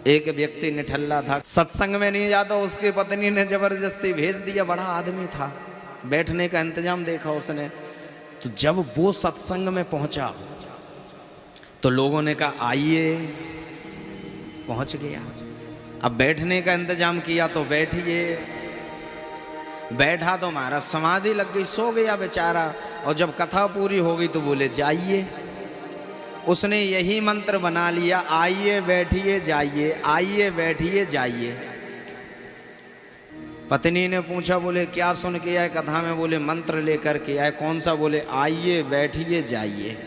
एक व्यक्ति निठल्ला था, सत्संग में नहीं जाता, उसकी पत्नी ने जबरदस्ती भेज दिया। बड़ा आदमी था, बैठने का इंतजाम देखा उसने। तो जब वो सत्संग में पहुंचा तो लोगों ने कहा आइए, पहुंच गया। अब बैठने का इंतजाम किया तो बैठिए, बैठा तो महाराज समाधि लग गई, सो गया बेचारा। और जब कथा पूरी हो गई तो बोले जाइए। उसने यही मंत्र बना लिया, आइए बैठिए जाइए, आइए बैठिए जाइए। पत्नी ने पूछा, बोले क्या सुन के आए कथा में? बोले मंत्र लेकर के आए। कौन सा? बोले आइए बैठिए जाइए।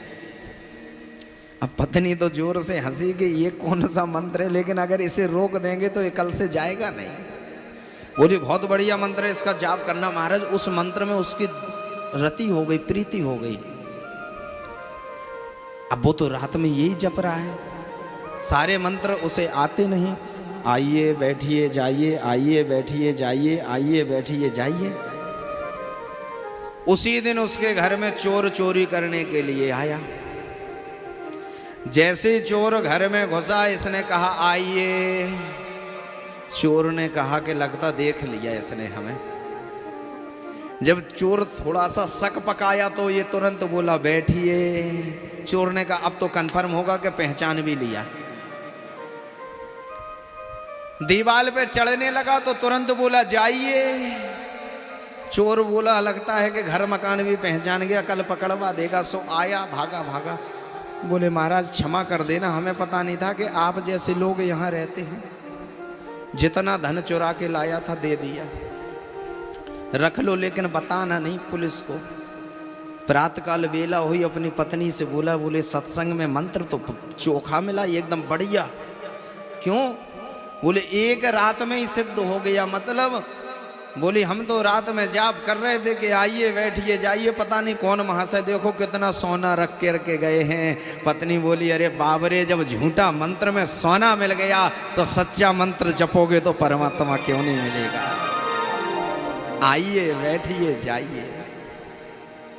अब पत्नी तो जोर से हंसी कि ये कौन सा मंत्र है, लेकिन अगर इसे रोक देंगे तो ये कल से जाएगा नहीं। बोले बहुत बढ़िया मंत्र है, इसका जाप करना। महाराज उस मंत्र में उसकी रति हो गई, प्रीति हो गई। अब वो तो रात में यही जप रहा है, सारे मंत्र उसे आते नहीं। आइए बैठिए जाइए, आइए बैठिए जाइए, आइए बैठिए जाइए। उसी दिन उसके घर में चोर चोरी करने के लिए आया। जैसे चोर घर में घुसा, इसने कहा आइए। चोर ने कहा कि लगता देख लिया इसने हमें। जब चोर थोड़ा सा शक पकाया तो ये तुरंत बोला बैठिए। चोर ने कहा अब तो कंफर्म होगा कि पहचान भी लिया। दीवार पे चढ़ने लगा तो तुरंत बोला जाइए। चोर बोला लगता है कि घर मकान भी पहचान गया, कल पकड़वा देगा। सो आया, भागा भागा। बोले महाराज क्षमा कर देना, हमें पता नहीं था कि आप जैसे लोग यहाँ रहते हैं। जितना धन चुरा के लाया था दे दिया, रख लो लेकिन बताना नहीं पुलिस को। प्रातःकाल बेला हुई, अपनी पत्नी से बोला, बोले सत्संग में मंत्र तो चोखा मिला एकदम बढ़िया। क्यों? बोले एक रात में ही सिद्ध हो गया। मतलब बोली हम तो रात में जाप कर रहे थे कि आइए बैठिए जाइए, पता नहीं कौन महाशय देखो कितना सोना रख के रखे गए हैं। पत्नी बोली अरे बाबरे, जब झूठा मंत्र में सोना मिल गया तो सच्चा मंत्र जपोगे तो परमात्मा क्यों नहीं मिलेगा। आइए बैठिए जाइए।